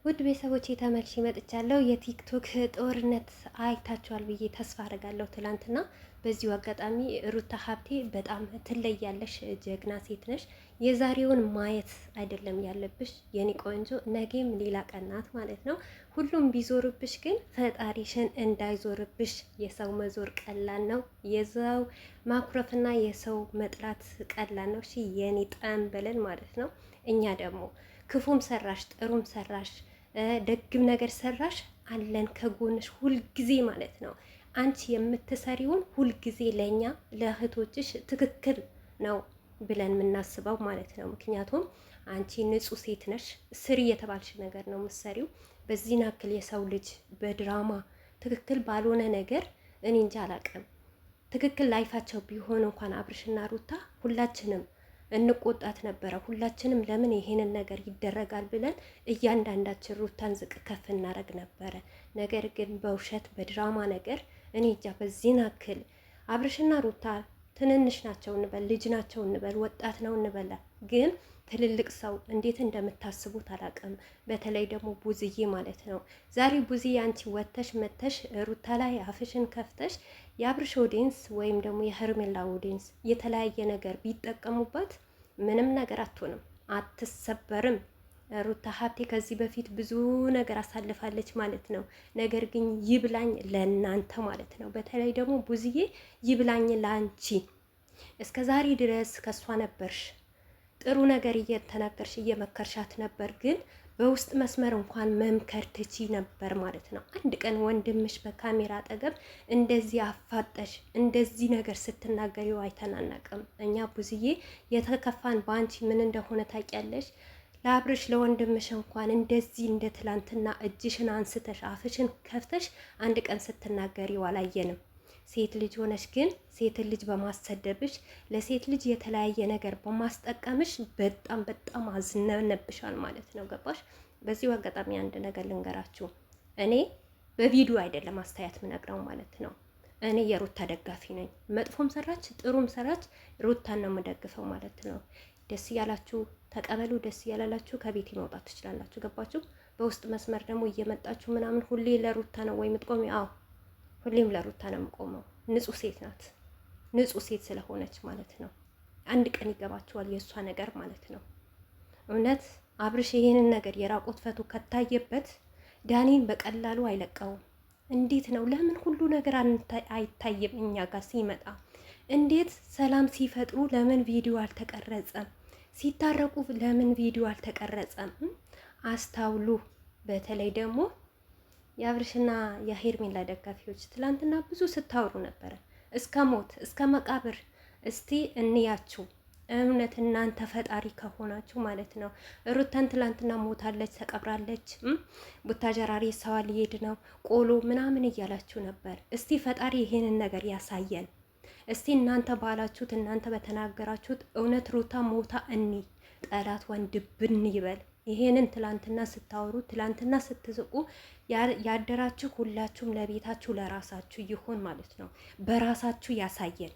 ውድ ቤተሰቦቼ ተመልሼ መጥቻለሁ። የቲክቶክ ጦርነት አይታችኋል ብዬ ተስፋ አደርጋለሁ ትላንትና። በዚሁ አጋጣሚ ሩታ ሀብቴ በጣም ትለያለሽ፣ ጀግና ሴት ነሽ። የዛሬውን ማየት አይደለም ያለብሽ የኔ ቆንጆ፣ ነገም ሌላ ቀን ናት ማለት ነው። ሁሉም ቢዞርብሽ ግን ፈጣሪሽን እንዳይዞርብሽ። የሰው መዞር ቀላል ነው፣ የሰው ማኩረፍና የሰው መጥላት ቀላል ነው። እሺ የኔ ጠንበለን ማለት ነው። እኛ ደግሞ ክፉም ሰራሽ ጥሩም ሰራሽ ደግም ነገር ሰራሽ አለን ከጎንሽ ሁልጊዜ ማለት ነው። አንቺ የምትሰሪውን ሁልጊዜ ለኛ ለእህቶችሽ ትክክል ነው ብለን የምናስበው ማለት ነው። ምክንያቱም አንቺ ንጹህ ሴት ነሽ፣ ስሪ የተባልሽ ነገር ነው የምትሰሪው። በዚህ ናክል የሰው ልጅ በድራማ ትክክል ባልሆነ ነገር እኔ እንጃ አላቅም። ትክክል ላይፋቸው ቢሆን እንኳን አብርሽና ሩታ ሁላችንም እንቆጣት ነበረ። ሁላችንም ለምን ይሄንን ነገር ይደረጋል ብለን እያንዳንዳችን ሩታን ዝቅ ከፍ እናደርግ ነበረ። ነገር ግን በውሸት በድራማ ነገር እኔ እጃ በዚህን አክል አብርሽና ሩታ ትንንሽ ናቸው እንበል፣ ልጅ ናቸው እንበል፣ ወጣት ነው እንበላ፣ ግን ትልልቅ ሰው እንዴት እንደምታስቡት አላውቅም። በተለይ ደግሞ ቡዝዬ ማለት ነው። ዛሬ ቡዝዬ አንቺ ወተሽ መተሽ ሩታ ላይ አፍሽን ከፍተሽ የአብርሽ ኦዲንስ ወይም ደግሞ የሄርሜላ ኦዲንስ የተለያየ ነገር ቢጠቀሙባት ምንም ነገር አትሆንም፣ አትሰበርም። ሩታ ሀብቴ ከዚህ በፊት ብዙ ነገር አሳልፋለች ማለት ነው። ነገር ግን ይብላኝ ለእናንተ ማለት ነው። በተለይ ደግሞ ቡዝዬ ይብላኝ ለአንቺ። እስከ ዛሬ ድረስ ከሷ ነበርሽ፣ ጥሩ ነገር እየተናገርሽ እየመከርሻት ነበር። ግን በውስጥ መስመር እንኳን መምከር ትቺ ነበር ማለት ነው። አንድ ቀን ወንድምሽ በካሜራ አጠገብ እንደዚህ አፋጠሽ እንደዚህ ነገር ስትናገሪው አይተናነቅም። እኛ ቡዝዬ የተከፋን በአንቺ ምን እንደሆነ ታውቂያለሽ። ለአብርሽ ለወንድምሽ እንኳን እንደዚህ እንደ ትላንትና እጅሽን አንስተሽ አፍሽን ከፍተሽ አንድ ቀን ስትናገሪው አላየንም። ሴት ልጅ ሆነሽ ግን ሴት ልጅ በማሰደብሽ ለሴት ልጅ የተለያየ ነገር በማስጠቀምሽ በጣም በጣም አዝነንብሻል ማለት ነው። ገባሽ? በዚሁ አጋጣሚ አንድ ነገር ልንገራችሁ። እኔ በቪዲዮ አይደለም አስተያየት ምነግረው ማለት ነው። እኔ የሩታ ደጋፊ ነኝ። መጥፎም ሰራች ጥሩም ሰራች ሩታን ነው የምደግፈው ማለት ነው። ደስ እያላችሁ ተቀበሉ፣ ደስ እያላላችሁ ከቤት መውጣት ትችላላችሁ። ገባችሁ? በውስጥ መስመር ደግሞ እየመጣችሁ ምናምን ሁሌ ለሩታ ነው ወይ የምትቆሚ? አዎ ሁሌም ለሩታ ነው የምቆመው። ንጹህ ሴት ናት፣ ንጹህ ሴት ስለሆነች ማለት ነው። አንድ ቀን ይገባችኋል የእሷ ነገር ማለት ነው። እውነት አብርሽ ይሄንን ነገር የራቆት ፈቶ ከታየበት ዳኒን በቀላሉ አይለቀውም። እንዴት ነው? ለምን ሁሉ ነገር አይታይም? እኛ ጋር ሲመጣ እንዴት ሰላም ሲፈጥሩ ለምን ቪዲዮ አልተቀረጸም? ሲታረቁ ለምን ቪዲዮ አልተቀረጸም? አስታውሉ። በተለይ ደግሞ የአብርሽና የሄርሜላ ደጋፊዎች ትላንትና ብዙ ስታወሩ ነበረ፣ እስከ ሞት እስከ መቃብር። እስቲ እንያችሁ። እውነት እናንተ ፈጣሪ ከሆናችሁ ማለት ነው። ሩታን ትላንትና ሞታለች፣ ተቀብራለች፣ ቡታጀራሪ ሰዋ ሊሄድ ነው ቆሎ ምናምን እያላችሁ ነበር። እስቲ ፈጣሪ ይሄንን ነገር ያሳየን። እስቲ እናንተ ባላችሁት እናንተ በተናገራችሁት እውነት ሩታ ሞታ እኒ ጠላት ወንድብን ይበል። ይሄንን ትላንትና ስታወሩ ትላንትና ስትስቁ ያደራችሁ ሁላችሁም ለቤታችሁ ለራሳችሁ ይሆን ማለት ነው። በራሳችሁ ያሳየን፣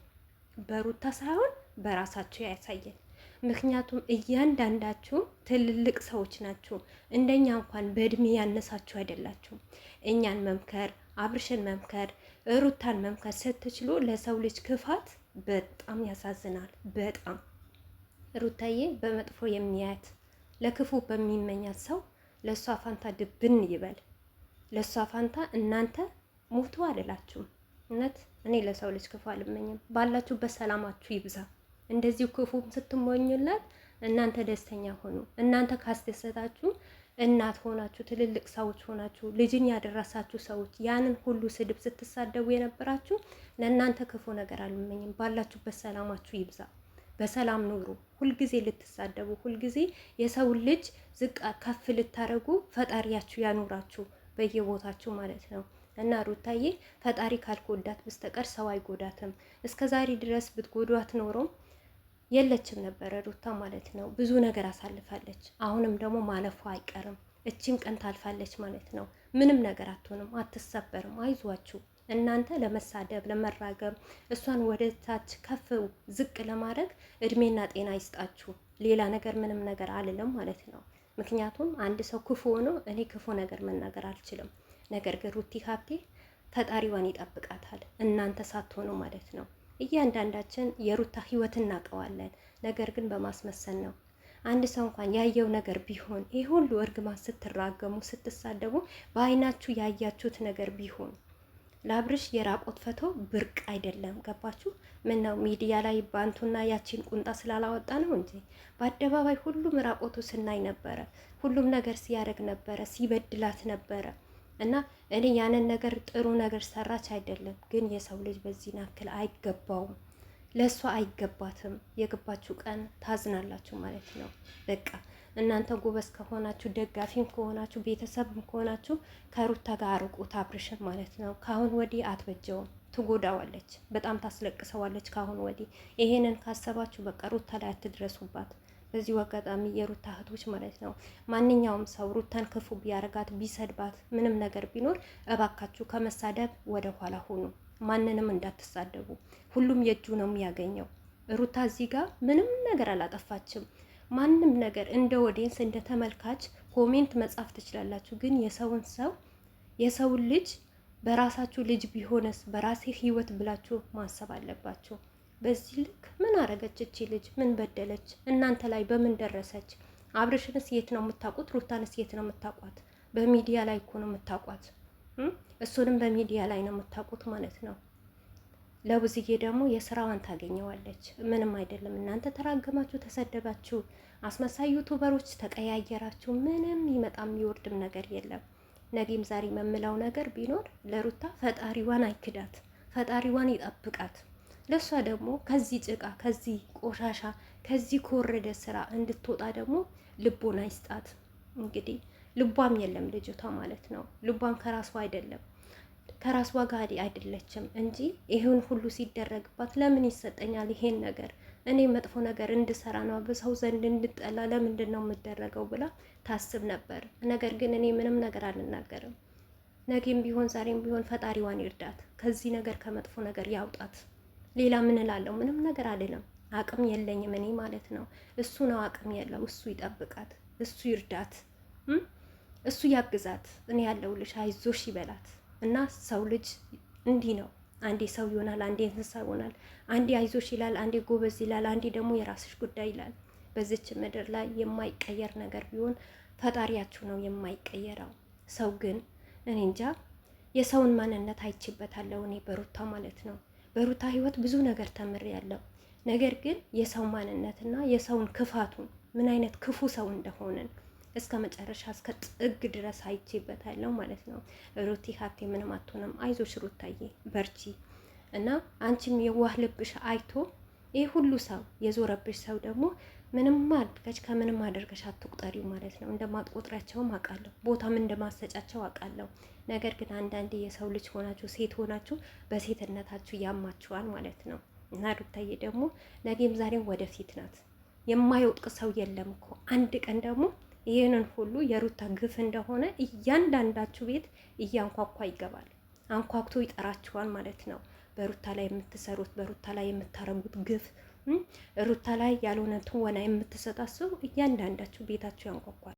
በሩታ ሳይሆን በራሳችሁ ያሳየን። ምክንያቱም እያንዳንዳችሁ ትልልቅ ሰዎች ናችሁ። እንደኛ እንኳን በእድሜ ያነሳችሁ አይደላችሁም። እኛን መምከር አብርሽን መምከር ሩታን መምከር ስትችሉ ለሰው ልጅ ክፋት በጣም ያሳዝናል። በጣም ሩታዬ በመጥፎ የሚያያት ለክፉ በሚመኛት ሰው ለእሷ ፋንታ ድብን ይበል። ለእሷ ፋንታ እናንተ ሞቱ አልላችሁም። እውነት እኔ ለሰው ልጅ ክፉ አልመኝም። ባላችሁበት ሰላማችሁ ይብዛ። እንደዚሁ ክፉ ስትሞኙላት እናንተ ደስተኛ ሆኑ። እናንተ ካስደሰታችሁ እናት ሆናችሁ ትልልቅ ሰዎች ሆናችሁ ልጅን ያደረሳችሁ ሰዎች ያንን ሁሉ ስድብ ስትሳደቡ የነበራችሁ ለእናንተ ክፉ ነገር አልመኝም። ባላችሁበት ሰላማችሁ ይብዛ። በሰላም ኑሩ። ሁልጊዜ ልትሳደቡ ሁልጊዜ የሰው ልጅ ዝቅ ከፍ ልታረጉ ፈጣሪያችሁ ያኑራችሁ በየቦታችሁ ማለት ነው። እና ሩታዬ ፈጣሪ ካልጎዳት በስተቀር ሰው አይጎዳትም። እስከ ዛሬ ድረስ ብትጎዷት ኖሮ የለችም ነበረ ሩታ ማለት ነው። ብዙ ነገር አሳልፋለች። አሁንም ደግሞ ማለፏ አይቀርም። እቺም ቀን ታልፋለች ማለት ነው። ምንም ነገር አትሆንም፣ አትሰበርም። አይዟችሁ። እናንተ ለመሳደብ ለመራገም እሷን ወደ ታች ከፍ ዝቅ ለማድረግ እድሜና ጤና ይስጣችሁ። ሌላ ነገር ምንም ነገር አልልም ማለት ነው። ምክንያቱም አንድ ሰው ክፉ ሆኖ እኔ ክፉ ነገር መናገር አልችልም። ነገር ግን ሩቲ ሀብቴ ፈጣሪዋን ይጠብቃታል፣ እናንተ ሳትሆኑ ማለት ነው። እያንዳንዳችን የሩታ ህይወት እናውቀዋለን፣ ነገር ግን በማስመሰል ነው። አንድ ሰው እንኳን ያየው ነገር ቢሆን ይህ ሁሉ እርግማን ስትራገሙ ስትሳደቡ በአይናችሁ ያያችሁት ነገር ቢሆን ለአብርሽ የራቆት ፈቶ ብርቅ አይደለም። ገባችሁ? ምን ነው ሚዲያ ላይ ባንቱና ያቺን ቁንጣ ስላላወጣ ነው እንጂ በአደባባይ ሁሉም ራቆቱ ስናይ ነበረ። ሁሉም ነገር ሲያደርግ ነበረ፣ ሲበድላት ነበረ። እና እኔ ያንን ነገር ጥሩ ነገር ሰራች አይደለም፣ ግን የሰው ልጅ በዚህ ናክል አይገባውም። ለእሷ አይገባትም። የገባችሁ ቀን ታዝናላችሁ ማለት ነው። በቃ እናንተ ጎበዝ ከሆናችሁ ደጋፊም ከሆናችሁ ቤተሰብም ከሆናችሁ ከሩታ ጋር አርቁት አብርሽን ማለት ነው። ካሁን ወዲህ አትበጀውም፣ ትጎዳዋለች፣ በጣም ታስለቅሰዋለች። ካሁን ወዲህ ይሄንን ካሰባችሁ በቃ ሩታ ላይ አትድረሱባት። በዚሁ አጋጣሚ የሩታ እህቶች ማለት ነው ማንኛውም ሰው ሩታን ክፉ ቢያረጋት ቢሰድባት ምንም ነገር ቢኖር እባካችሁ ከመሳደብ ወደ ኋላ ሁኑ። ማንንም እንዳትሳደቡ። ሁሉም የእጁ ነው የሚያገኘው። ሩታ እዚህ ጋር ምንም ነገር አላጠፋችም። ማንም ነገር እንደ ኦዲየንስ እንደ ተመልካች ኮሜንት መጻፍ ትችላላችሁ፣ ግን የሰውን ልጅ በራሳችሁ ልጅ ቢሆንስ በራሴ ህይወት ብላችሁ ማሰብ አለባችሁ። በዚህ ልክ ምን አረገች እቺ ልጅ? ምን በደለች? እናንተ ላይ በምን ደረሰች? አብርሽንስ የት ነው የምታውቁት? ሩታንስ የት ነው የምታውቋት? በሚዲያ ላይ እኮ ነው የምታውቋት። እሱንም በሚዲያ ላይ ነው የምታውቁት ማለት ነው። ለብዙዬ ደግሞ የስራዋን ታገኘዋለች። ምንም አይደለም። እናንተ ተራገማችሁ፣ ተሰደባችሁ፣ አስመሳይ ዩቱበሮች ተቀያየራችሁ፣ ምንም ይመጣም ይወርድም ነገር የለም። ነገም ዛሬ የምለው ነገር ቢኖር ለሩታ ፈጣሪዋን አይክዳት፣ ፈጣሪዋን ይጠብቃት። ለሷ ደግሞ ከዚህ ጭቃ፣ ከዚህ ቆሻሻ፣ ከዚህ ከወረደ ስራ እንድትወጣ ደግሞ ልቦና ይስጣት። እንግዲህ ልቧም የለም ልጅቷ ማለት ነው። ልቧም ከራሷ አይደለም ከራሷ ጋር አይደለችም እንጂ ይሄን ሁሉ ሲደረግባት ለምን ይሰጠኛል ይሄን ነገር እኔ መጥፎ ነገር እንድሰራ ነው በሰው ዘንድ እንድጠላ ለምንድን ነው የምደረገው ብላ ታስብ ነበር። ነገር ግን እኔ ምንም ነገር አልናገርም። ነገም ቢሆን ዛሬም ቢሆን ፈጣሪዋን ይርዳት፣ ከዚህ ነገር ከመጥፎ ነገር ያውጣት። ሌላ ምን እላለሁ? ምንም ነገር አልልም። አቅም የለኝም እኔ ማለት ነው። እሱ ነው አቅም ያለው። እሱ ይጠብቃት፣ እሱ ይርዳት፣ እሱ ያግዛት። እኔ ያለሁልሽ አይዞሽ ይበላት። እና ሰው ልጅ እንዲህ ነው። አንዴ ሰው ይሆናል፣ አንዴ እንስሳ ይሆናል። አንዴ አይዞሽ ይላል፣ አንዴ ጎበዝ ይላል፣ አንዴ ደግሞ የራስሽ ጉዳይ ይላል። በዚች ምድር ላይ የማይቀየር ነገር ቢሆን ፈጣሪያችሁ ነው የማይቀየረው። ሰው ግን እኔ እንጃ የሰውን ማንነት አይችበታለሁ እኔ በሩታ ማለት ነው። በሩታ ህይወት ብዙ ነገር ተምሬያለሁ። ነገር ግን የሰው ማንነትና የሰውን ክፋቱን ምን አይነት ክፉ ሰው እንደሆነን እስከ መጨረሻ እስከ ጥግ ድረስ አይቼበታለሁ ማለት ነው። ሩቲ ሀብቴ ምንም አትሆንም፣ አይዞሽ ሩታዬ በርቺ። እና አንቺም የዋህ ልብሽ አይቶ ይህ ሁሉ ሰው የዞረብሽ ሰው ደግሞ ምንም አድርገሽ ከምንም አድርገሽ አትቁጠሪው ማለት ነው። እንደማትቆጥሪያቸውም አውቃለሁ፣ ቦታም እንደማሰጫቸው አውቃለሁ። ነገር ግን አንዳንዴ የሰው ልጅ ሆናችሁ ሴት ሆናችሁ በሴትነታችሁ ያማችኋል ማለት ነው። እና ሩታዬ ደግሞ ነገም ዛሬም ወደፊት ናት። የማይወጥቅ ሰው የለም እኮ አንድ ቀን ደግሞ ይህንን ሁሉ የሩታ ግፍ እንደሆነ እያንዳንዳችሁ ቤት እያንኳኳ ይገባል። አንኳኩቶ ይጠራችኋል ማለት ነው። በሩታ ላይ የምትሰሩት፣ በሩታ ላይ የምታረጉት ግፍ፣ ሩታ ላይ ያልሆነ ትወና የምትሰጣት ሰው እያንዳንዳችሁ ቤታችሁ ያንኳኳል።